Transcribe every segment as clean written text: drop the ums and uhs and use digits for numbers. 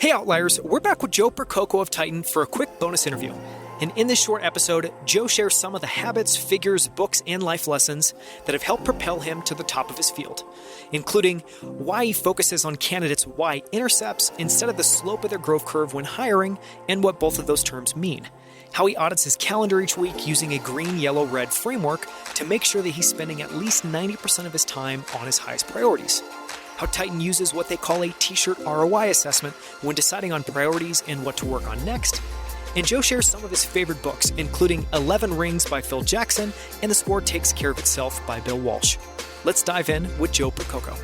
Hey Outliers, we're back with Joe Percoco of Titan for a quick bonus interview. And in this short episode, Joe shares some of the habits, figures, books, and life lessons that have helped propel him to the top of his field, including why he focuses on candidates' Y intercepts instead of the slope of their growth curve when hiring, and what both of those terms mean. How he audits his calendar each week using a green, yellow, red framework to make sure that he's spending at least 90% of his time on his highest priorities. How Titan uses what they call a T-shirt ROI assessment when deciding on priorities and what to work on next. And Joe shares some of his favorite books, including 11 Rings by Phil Jackson and The Score Takes Care of Itself by Bill Walsh. Let's dive in with Joe Percoco.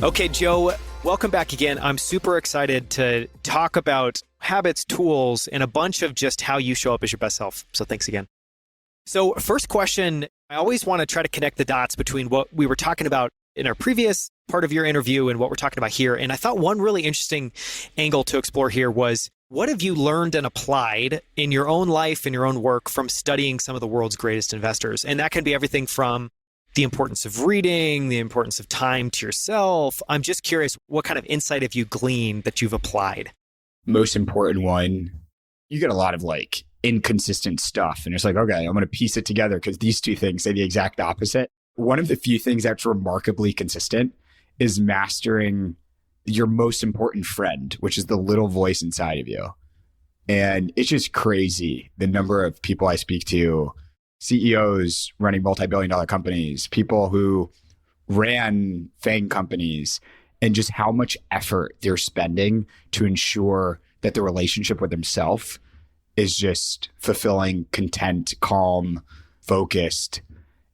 Okay, Joe, welcome back again. I'm super excited to talk about habits, tools, and a bunch of just how you show up as your best self. So thanks again. So first question, I always want to try to connect the dots between what we were talking about in our previous part of your interview and what we're talking about here. And I thought one really interesting angle to explore here was, what have you learned and applied in your own life and your own work from studying some of the world's greatest investors? And that can be everything from the importance of reading, the importance of time to yourself. I'm just curious, what kind of insight have you gleaned that you've applied? Most important one, you get a lot of like inconsistent stuff. And it's like, okay, I'm going to piece it together because these two things say the exact opposite. One of the few things that's remarkably consistent is mastering your most important friend, which is the little voice inside of you. And it's just crazy the number of people I speak to, CEOs running multi-billion-dollar companies, people who ran FANG companies, and just how much effort they're spending to ensure that the relationship with themselves is just fulfilling, content, calm, focused.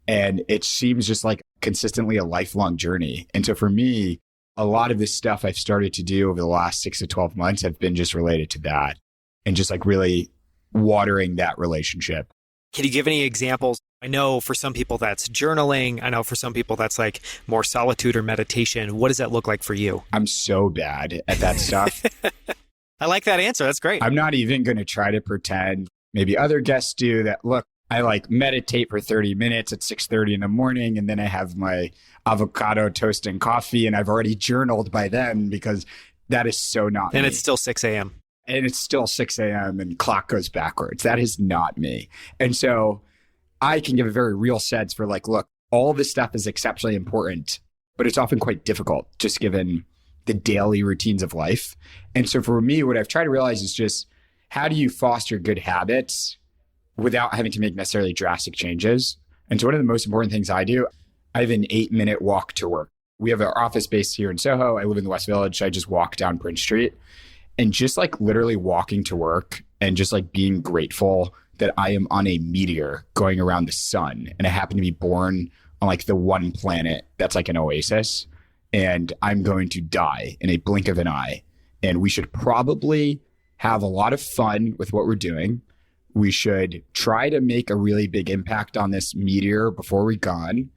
And it seems just like consistently a lifelong journey. And so for me, a lot of this stuff I've started to do over the last 6 to 12 months have been just related to that and just like really watering that relationship. Can you give any examples? I know for some people that's journaling. I know for some people that's like more solitude or meditation. What does that look like for you? I'm so bad at that stuff. I like that answer. That's great. I'm not even going to try to pretend, maybe other guests do, that look, I like meditate for 30 minutes at 6:30 in the morning, and then I have my avocado toast and coffee, and I've already journaled by then, because that is so not me. And it's still 6 a.m. And it's still 6 a.m. and clock goes backwards. That is not me. And so I can give a very real sense for like, look, all this stuff is exceptionally important, but it's often quite difficult just given the daily routines of life. And so for me, what I've tried to realize is just, how do you foster good habits without having to make necessarily drastic changes? And so one of the most important things I do, I have an 8-minute walk to work. We have our office based here in Soho. I live in the West Village. So I just walk down Prince Street, and just like literally walking to work and just like being grateful that I am on a meteor going around the sun, and I happen to be born on like the one planet that's like an oasis, and I'm going to die in a blink of an eye. And we should probably have a lot of fun with what we're doing. We should try to make a really big impact on this meteor before we're gone.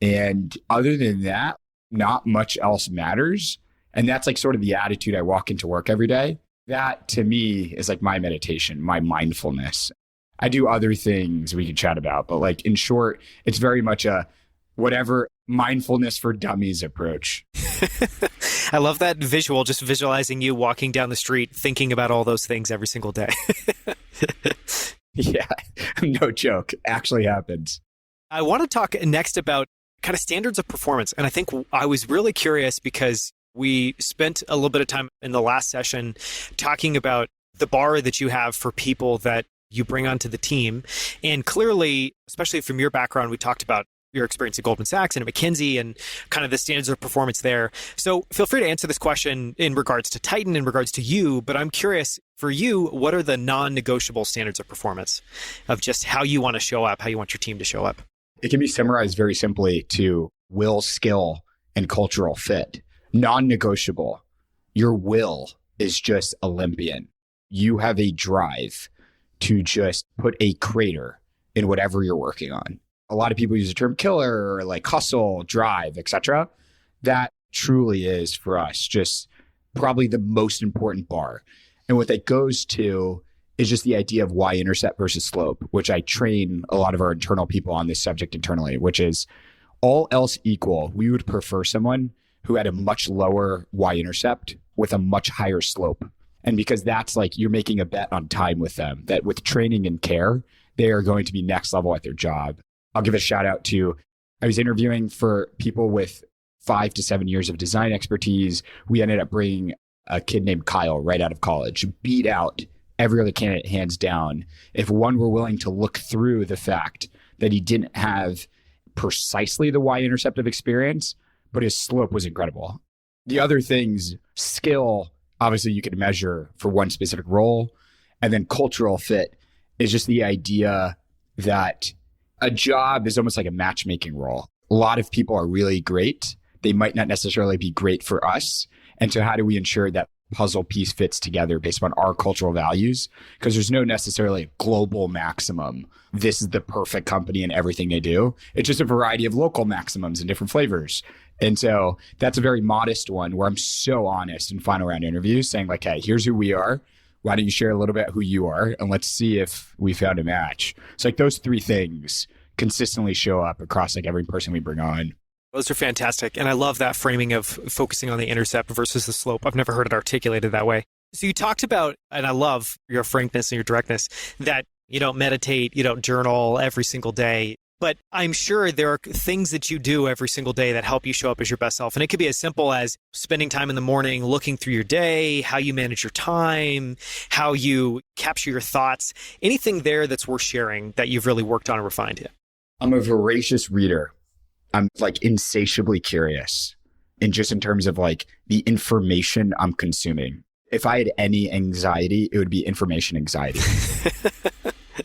And other than that, not much else matters. And that's like sort of the attitude I walk into work every day. That to me is like my meditation, my mindfulness. I do other things we could chat about, but like in short, it's very much a whatever mindfulness for dummies approach. I love that visual, just visualizing you walking down the street, thinking about all those things every single day. Yeah, no joke. Actually happens. I want to talk next about kind of standards of performance. And I think I was really curious because we spent a little bit of time in the last session talking about the bar that you have for people that you bring onto the team. And clearly, especially from your background, we talked about your experience at Goldman Sachs and at McKinsey and kind of the standards of performance there. So feel free to answer this question in regards to Titan, in regards to you, but I'm curious for you, what are the non-negotiable standards of performance of just how you want to show up, how you want your team to show up? It can be summarized very simply to will, skill, and cultural fit. Non-negotiable. Your will is just Olympian. You have a drive to just put a crater in whatever you're working on. A lot of people use the term killer or like hustle, drive, etc. That truly is for us just probably the most important bar. And what that goes to is just the idea of y-intercept versus slope, which I train a lot of our internal people on this subject internally, which is all else equal, we would prefer someone who had a much lower y-intercept with a much higher slope. And because that's like you're making a bet on time with them, that with training and care, they are going to be next level at their job. I'll give a shout out to, I was interviewing for people with 5 to 7 years of design expertise. We ended up bringing a kid named Kyle right out of college, beat out every other candidate hands down. If one were willing to look through the fact that he didn't have precisely the y-intercept of experience, but his slope was incredible. The other things, skill, obviously you could measure for one specific role. And then cultural fit is just the idea that a job is almost like a matchmaking role. A lot of people are really great. They might not necessarily be great for us. And so how do we ensure that puzzle piece fits together based on our cultural values? Because there's no necessarily global maximum. This is the perfect company in everything they do. It's just a variety of local maximums and different flavors. And so that's a very modest one where I'm so honest in final round interviews saying like, hey, here's who we are. Why don't you share a little bit who you are? And let's see if we found a match. So like those three things consistently show up across like every person we bring on. Those are fantastic. And I love that framing of focusing on the intercept versus the slope. I've never heard it articulated that way. So you talked about, and I love your frankness and your directness, that you don't meditate, you don't journal every single day. But I'm sure there are things that you do every single day that help you show up as your best self. And it could be as simple as spending time in the morning, looking through your day, how you manage your time, how you capture your thoughts. Anything there that's worth sharing that you've really worked on and refined yet? I'm a voracious reader. I'm like insatiably curious. And just in terms of like the information I'm consuming. If I had any anxiety, it would be information anxiety.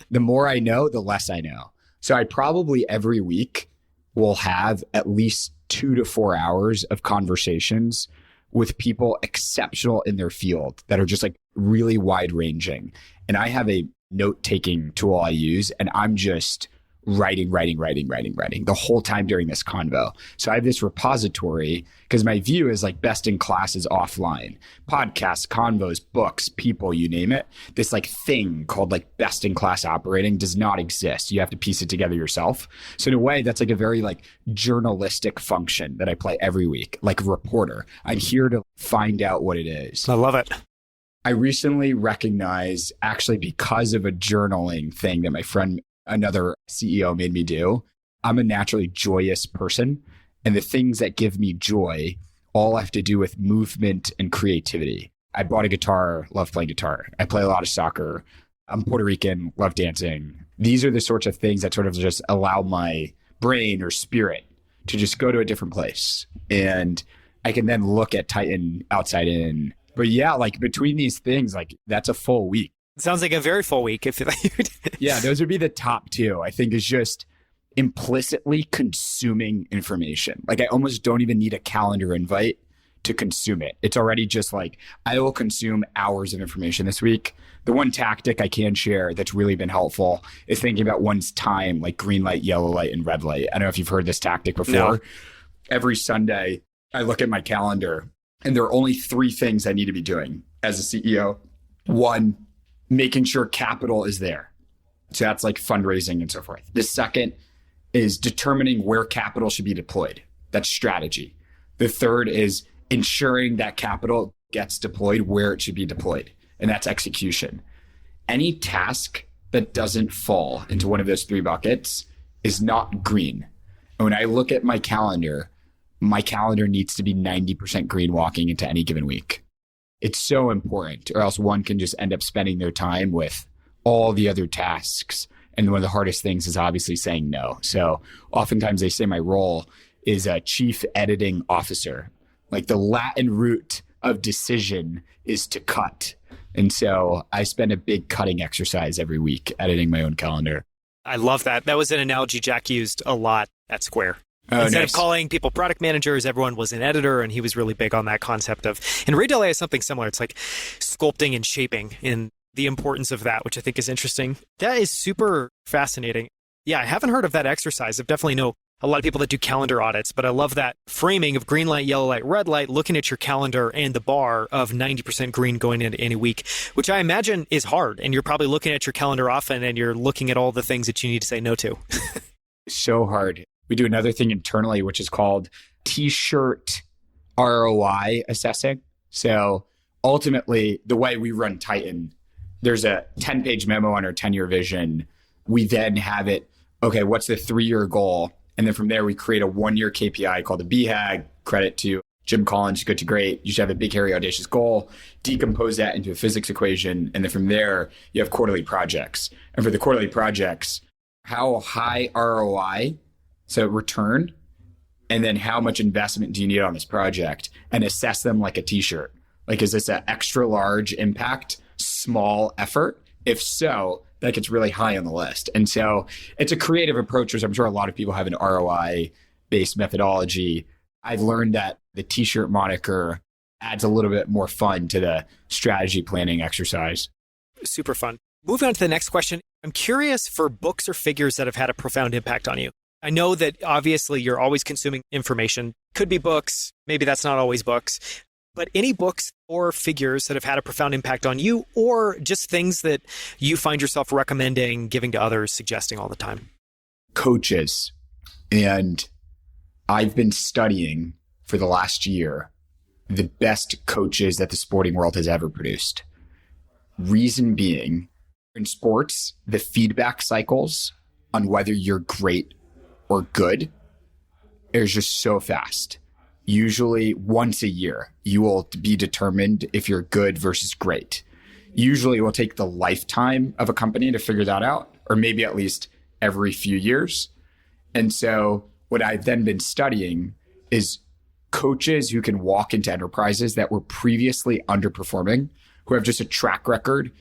The more I know, the less I know. So I probably every week will have at least 2 to 4 hours of conversations with people exceptional in their field that are just like really wide ranging. And I have a note-taking tool I use, and I'm just writing the whole time during this convo. So I have this repository because my view is like best in class is offline. Podcasts, convos, books, people, you name it. This like thing called like best in class operating does not exist. You have to piece it together yourself. So in a way, that's like a very like journalistic function that I play every week, like a reporter. I'm here to find out what it is. I love it. I recently recognized, actually because of a journaling thing that my friend, another CEO, made me do, I'm a naturally joyous person. And the things that give me joy all have to do with movement and creativity. I bought a guitar, love playing guitar. I play a lot of soccer. I'm Puerto Rican, love dancing. These are the sorts of things that sort of just allow my brain or spirit to just go to a different place. And I can then look at Titan outside in. But yeah, like between these things, like that's a full week. It sounds like a very full week. Yeah, those would be the top two, I think, is just implicitly consuming information. Like I almost don't even need a calendar invite to consume it. It's already just like, I will consume hours of information this week. The one tactic I can share that's really been helpful is thinking about one's time, like green light, yellow light, and red light. I don't know if you've heard this tactic before. No. Every Sunday, I look at my calendar and there are only 3 things I need to be doing as a CEO. 1, making sure capital is there. So that's like fundraising and so forth. The second is determining where capital should be deployed. That's strategy. The third is ensuring that capital gets deployed where it should be deployed. And that's execution. Any task that doesn't fall into one of those 3 buckets is not green. And when I look at my calendar needs to be 90% green walking into any given week. It's so important, or else one can just end up spending their time with all the other tasks. And one of the hardest things is obviously saying no. So oftentimes they say my role is a chief editing officer. Like the Latin root of decision is to cut. And so I spend a big cutting exercise every week editing my own calendar. I love that. That was an analogy Jack used a lot at Square. Instead of calling people product managers, everyone was an editor, and he was really big on that concept of, and Ray Dalio has something similar. It's like sculpting and shaping and the importance of that, which I think is interesting. That is super fascinating. Yeah, I haven't heard of that exercise. I definitely know a lot of people that do calendar audits, but I love that framing of green light, yellow light, red light, looking at your calendar and the bar of 90% green going into any week, which I imagine is hard. And you're probably looking at your calendar often and you're looking at all the things that you need to say no to. So hard. We do another thing internally, which is called T-shirt ROI assessing. So ultimately, the way we run Titan, there's a 10-page memo on our 10-year vision. We then have it, okay, what's the 3-year goal? And then from there, we create a 1-year KPI called the BHAG. Credit to Jim Collins, Good to Great. You should have a big, hairy, audacious goal, decompose that into a physics equation. And then from there, you have quarterly projects. And for the quarterly projects, how high ROI, so return, and then how much investment do you need on this project, and assess them like a T-shirt. Like, is this an extra large impact, small effort? If so, that gets really high on the list. And so it's a creative approach, which I'm sure a lot of people have an ROI-based methodology. I've learned that the T-shirt moniker adds a little bit more fun to the strategy planning exercise. Super fun. Moving on to the next question. I'm curious for books or figures that have had a profound impact on you. I know that obviously you're always consuming information. Could be books. Maybe that's not always books. But any books or figures that have had a profound impact on you, or just things that you find yourself recommending, giving to others, suggesting all the time? Coaches. And I've been studying for the last year the best coaches that the sporting world has ever produced. Reason being, in sports, the feedback cycles on whether you're great or good is just so fast. Usually once a year, you will be determined if you're good versus great. Usually it will take the lifetime of a company to figure that out, or maybe at least every few years. And so what I've then been studying is coaches who can walk into enterprises that were previously underperforming, who have just a track record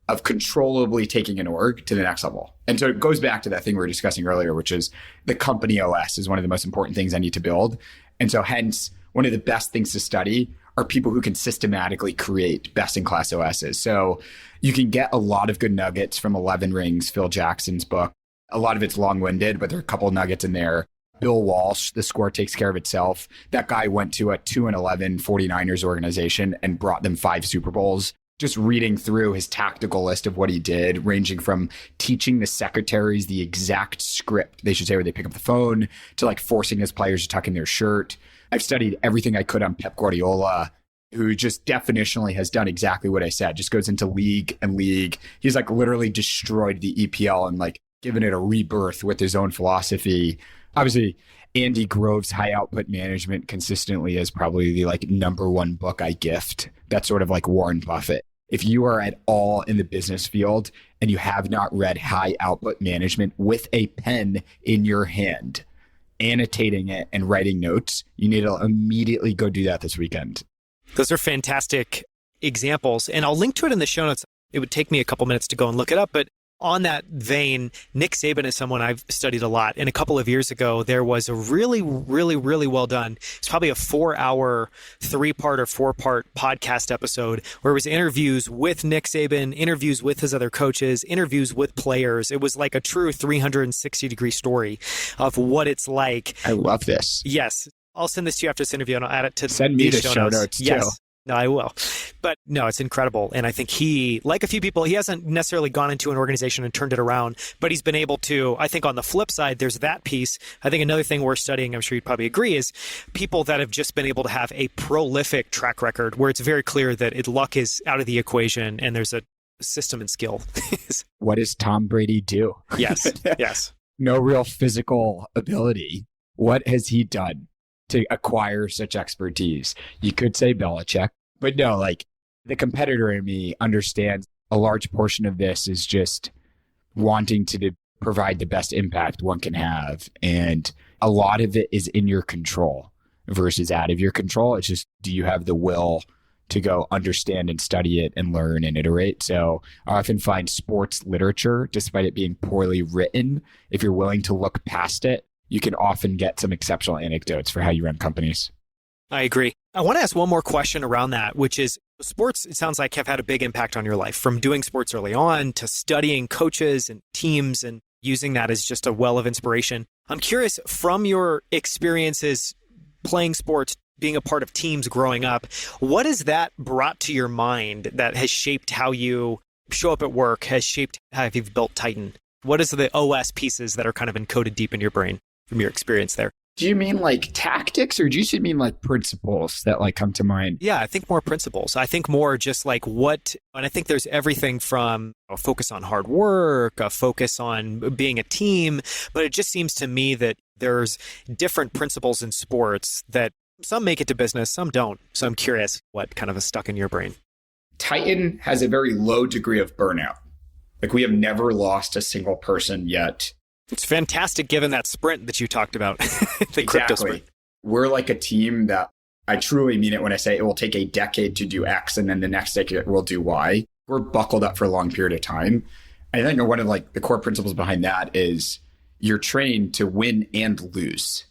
of controllably taking an org to the next level. And so it goes back to that thing we were discussing earlier, which is the company OS is one of the most important things I need to build. And so hence, one of the best things to study are people who can systematically create best-in-class OSs. So you can get a lot of good nuggets from 11 Rings, Phil Jackson's book. A lot of it's long-winded, but there are a couple of nuggets in there. Bill Walsh, The Score Takes Care of Itself. That guy went to a 2-11 49ers organization and brought them 5 Super Bowls. Just reading through his tactical list of what he did, ranging from teaching the secretaries the exact script they should say when they pick up the phone, to like forcing his players to tuck in their shirt. I've studied everything I could on Pep Guardiola, who just definitionally has done exactly what I said, just goes into league and league. He's like literally destroyed the EPL and like given it a rebirth with his own philosophy. Obviously, Andy Grove's High Output Management consistently is probably the like number one book I gift. That's sort of like Warren Buffett. If you are at all in the business field and you have not read High Output Management with a pen in your hand, annotating it and writing notes, you need to immediately go do that this weekend. Those are fantastic examples. And I'll link to it in the show notes. It would take me a couple minutes to go and look it up. But on that vein, Nick Saban is someone I've studied a lot. And a couple of years ago, there was a really, really, really well done. It's probably a 4-hour, 3-part or 4-part podcast episode where it was interviews with Nick Saban, interviews with his other coaches, interviews with players. It was like a true 360-degree story of what it's like. I love this. Yes. I'll send this to you after this interview and I'll add it to Send me the show notes too. Yes. No, I will. But no, it's incredible. And I think he, like a few people, he hasn't necessarily gone into an organization and turned it around, but he's been able to, I think on the flip side, there's that piece. I think another thing we're studying, I'm sure you'd probably agree, is people that have just been able to have a prolific track record where it's very clear that luck is out of the equation and there's a system and skill. What does Tom Brady do? Yes, yes. No real physical ability. What has he done to acquire such expertise? You could say Belichick, but no, like the competitor in me understands a large portion of this is just wanting to provide the best impact one can have. And a lot of it is in your control versus out of your control. It's just, do you have the will to go understand and study it and learn and iterate? So I often find sports literature, despite it being poorly written, if you're willing to look past it, you can often get some exceptional anecdotes for how you run companies. I agree. I want to ask one more question around that, which is sports, it sounds like, have had a big impact on your life, from doing sports early on to studying coaches and teams and using that as just a well of inspiration. I'm curious, from your experiences playing sports, being a part of teams growing up, what has that brought to your mind that has shaped how you show up at work, has shaped how you've built Titan? What is the OS pieces that are kind of encoded deep in your brain from your experience there? Do you mean like tactics or do you mean like principles that like come to mind? Yeah, I think more principles. I think more just like and I think there's everything from a focus on hard work, a focus on being a team, but it just seems to me that there's different principles in sports that some make it to business, some don't. So I'm curious what kind of is stuck in your brain. Titan has a very low degree of burnout. Like we have never lost a single person yet. It's fantastic given that sprint that you talked about, the crypto sprint. We're like a team that I truly mean it when I say it will take a decade to do X and then the next decade we'll do Y. We're buckled up for a long period of time. I think one of like the core principles behind that is you're trained to win and lose.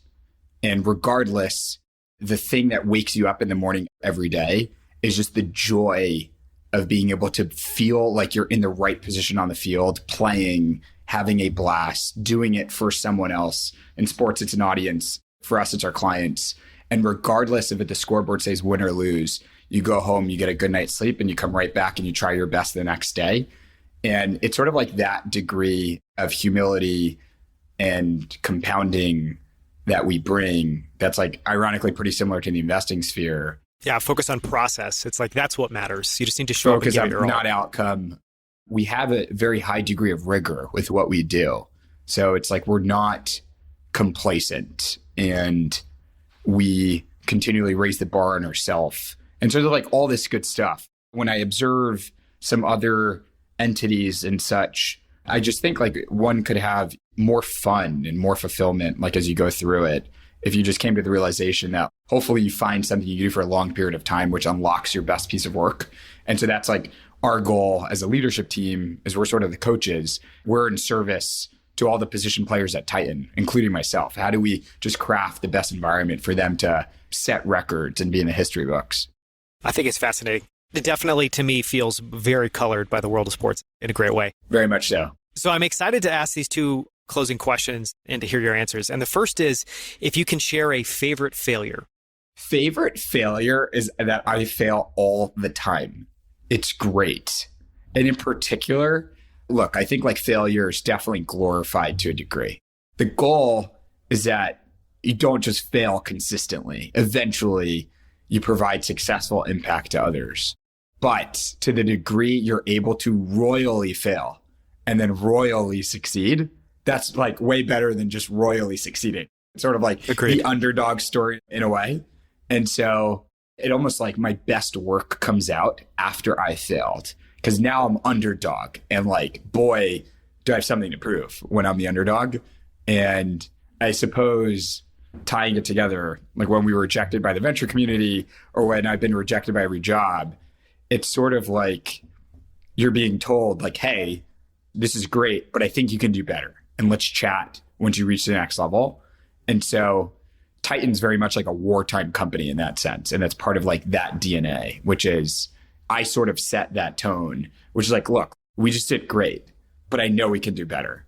And regardless, the thing that wakes you up in the morning every day is just the joy of being able to feel like you're in the right position on the field, playing, having a blast, doing it for someone else. In sports, it's an audience. For us, it's our clients. And regardless of if the scoreboard says win or lose, you go home, you get a good night's sleep, and you come right back and you try your best the next day. And it's sort of like that degree of humility and compounding that we bring that's like ironically pretty similar to the investing sphere. Yeah, focus on process. It's like that's what matters. You just need to show up and give it your all. Not outcome. We have a very high degree of rigor with what we do. So it's like we're not complacent and we continually raise the bar on ourselves. And so there's like all this good stuff. When I observe some other entities and such, I just think like one could have more fun and more fulfillment, like as you go through it, if you just came to the realization that hopefully you find something you do for a long period of time, which unlocks your best piece of work. And so that's like our goal as a leadership team is we're sort of the coaches. We're in service to all the position players at Titan, including myself. How do we just craft the best environment for them to set records and be in the history books? I think it's fascinating. It definitely, to me, feels very colored by the world of sports in a great way. Very much so. So I'm excited to ask these two closing questions and to hear your answers. And the first is, if you can share a favorite failure. Favorite failure is that I fail all the time. It's great. And in particular, look, I think like failure is definitely glorified to a degree. The goal is that you don't just fail consistently. Eventually, you provide successful impact to others. But to the degree you're able to royally fail and then royally succeed, that's like way better than just royally succeeding. It's sort of like the underdog story in a way. And so it almost like my best work comes out after I failed because now I'm underdog and like, boy, do I have something to prove when I'm the underdog. And I suppose tying it together, like when we were rejected by the venture community or when I've been rejected by every job, it's sort of like you're being told like, hey, this is great, but I think you can do better. And let's chat once you reach the next level. And so Titan's very much like a wartime company in that sense. And that's part of like that DNA, which is I sort of set that tone, which is like, look, we just did great, but I know we can do better.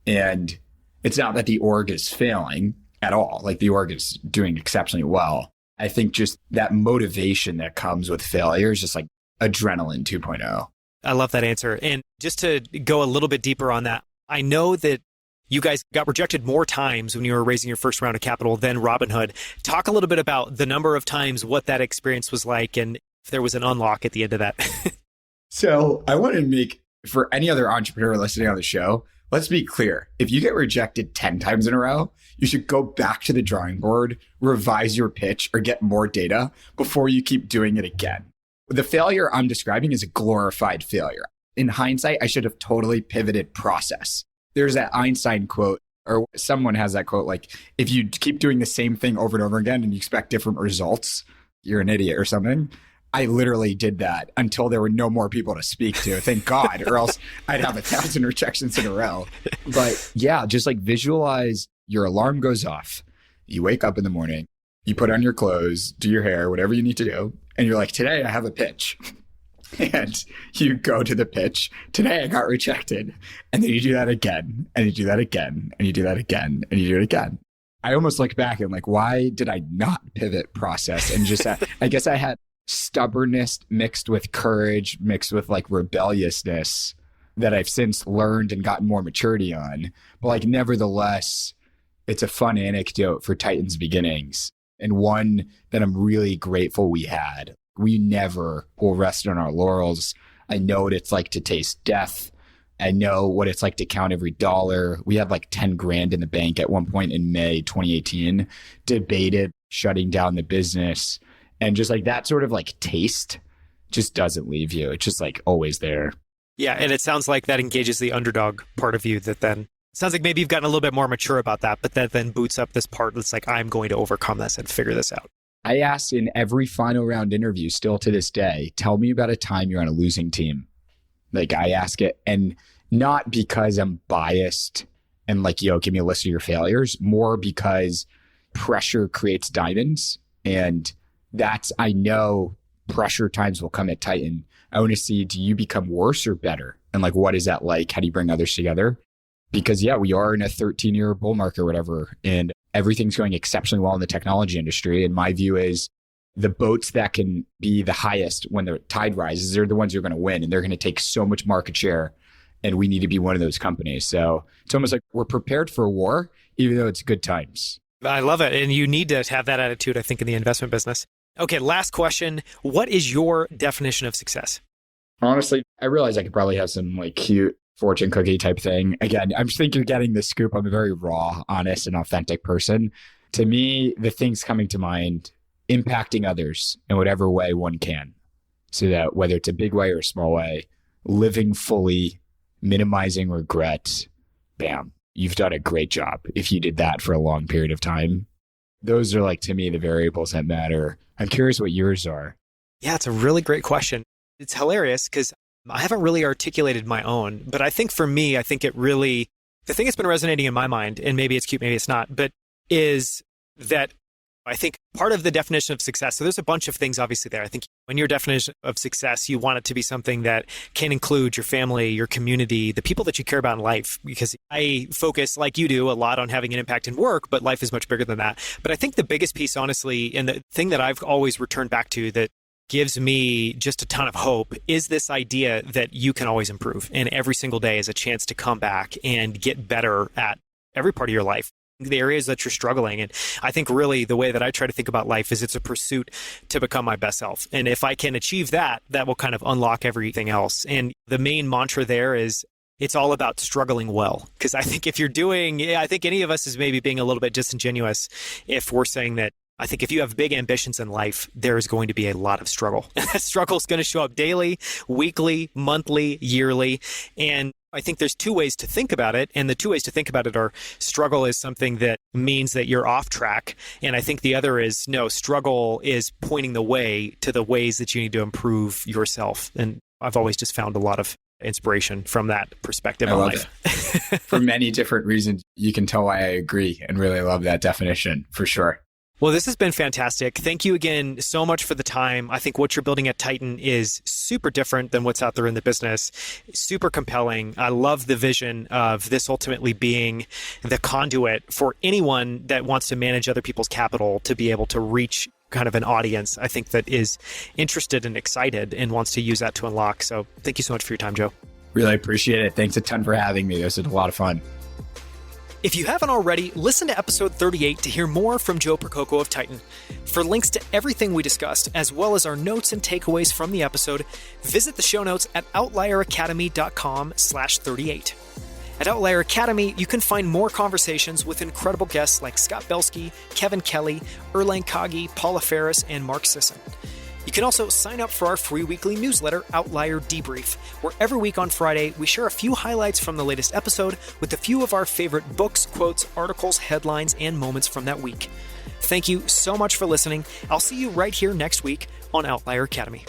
And it's not that the org is failing at all. Like the org is doing exceptionally well. I think just that motivation that comes with failure is just like adrenaline 2.0. I love that answer. And just to go a little bit deeper on that, I know that you guys got rejected more times when you were raising your first round of capital than Robinhood. Talk a little bit about the number of times, what that experience was like, and if there was an unlock at the end of that. So I want to make, for any other entrepreneur listening on the show, let's be clear. If you get rejected 10 times in a row, you should go back to the drawing board, revise your pitch, or get more data before you keep doing it again. The failure I'm describing is a glorified failure. In hindsight, I should have totally pivoted process. There's that Einstein quote, or someone has that quote, like, if you keep doing the same thing over and over again and you expect different results, you're an idiot or something. I literally did that until there were no more people to speak to. Thank God, or else I'd have 1,000 rejections in a row. But yeah, just like visualize your alarm goes off. You wake up in the morning, you put on your clothes, do your hair, whatever you need to do. And you're like, today I have a pitch. And you go to the pitch. Today I got rejected. And then you do that again. And you do that again. And you do that again. And you do it again. I almost look back and like, why did I not pivot process? And just, I guess I had stubbornness mixed with courage, mixed with like rebelliousness that I've since learned and gotten more maturity on. But like, nevertheless, It's a fun anecdote for Titan's beginnings, and one that I'm really grateful we had. We never will rest on our laurels. I know what it's like to taste death. I know what it's like to count every dollar. We had like 10 grand in the bank at one point in May 2018, debated shutting down the business. And just like that sort of like taste just doesn't leave you. It's just like always there. Yeah. And it sounds like that engages the underdog part of you that then sounds like maybe you've gotten a little bit more mature about that, but that then boots up this part that's like, I'm going to overcome this and figure this out. I ask in every final round interview still to this day, tell me about a time you're on a losing team. Like I ask it, and not because I'm biased and like, give me a list of your failures, more because pressure creates diamonds. And I know pressure times will come at Titan. I want to see, do you become worse or better? And like, what is that like? How do you bring others together? Because we are in a 13-year bull market or whatever, and everything's going exceptionally well in the technology industry. And my view is the boats that can be the highest when the tide rises, they're the ones who are going to win, and they're going to take so much market share. And we need to be one of those companies. So it's almost like we're prepared for war, even though it's good times. I love it. And you need to have that attitude, I think, in the investment business. Okay, last question. What is your definition of success? Honestly, I realize I could probably have some like cute fortune cookie type thing. Again, I'm just thinking you're getting the scoop. I'm a very raw, honest, and authentic person. To me, the things coming to mind, impacting others in whatever way one can. So that whether it's a big way or a small way, living fully, minimizing regret, bam, you've done a great job if you did that for a long period of time. Those are like, to me, the variables that matter. I'm curious what yours are. Yeah, it's a really great question. It's hilarious because I haven't really articulated my own, but I think for me, the thing that's been resonating in my mind, and maybe it's cute, maybe it's not, but is that I think part of the definition of success, so there's a bunch of things obviously there. I think when your definition of success, you want it to be something that can include your family, your community, the people that you care about in life, because I focus, like you do, a lot on having an impact in work, but life is much bigger than that. But I think the biggest piece, honestly, and the thing that I've always returned back to that gives me just a ton of hope is this idea that you can always improve. And every single day is a chance to come back and get better at every part of your life, the areas that you're struggling. And I think really the way that I try to think about life is it's a pursuit to become my best self. And if I can achieve that, that will kind of unlock everything else. And the main mantra there is it's all about struggling well. Because I think I think any of us is maybe being a little bit disingenuous if we're saying that I think if you have big ambitions in life, there is going to be a lot of struggle. That struggle is going to show up daily, weekly, monthly, yearly. And I think there's two ways to think about it. And the two ways to think about it are struggle is something that means that you're off track. And I think the other is no, struggle is pointing the way to the ways that you need to improve yourself. And I've always just found a lot of inspiration from that perspective in life. For many different reasons, you can tell why I agree and really love that definition for sure. Well, this has been fantastic. Thank you again so much for the time. I think what you're building at Titan is super different than what's out there in the business. Super compelling. I love the vision of this ultimately being the conduit for anyone that wants to manage other people's capital to be able to reach kind of an audience, I think, that is interested and excited and wants to use that to unlock. So thank you so much for your time, Joe. Really appreciate it. Thanks a ton for having me. This was a lot of fun. If you haven't already, listen to episode 38 to hear more from Joe Percoco of Titan. For links to everything we discussed, as well as our notes and takeaways from the episode, visit the show notes at outlieracademy.com/38. At Outlier Academy, you can find more conversations with incredible guests like Scott Belsky, Kevin Kelly, Erlang Kagi, Paula Ferris, and Mark Sisson. You can also sign up for our free weekly newsletter, Outlier Debrief, where every week on Friday, we share a few highlights from the latest episode with a few of our favorite books, quotes, articles, headlines, and moments from that week. Thank you so much for listening. I'll see you right here next week on Outlier Academy.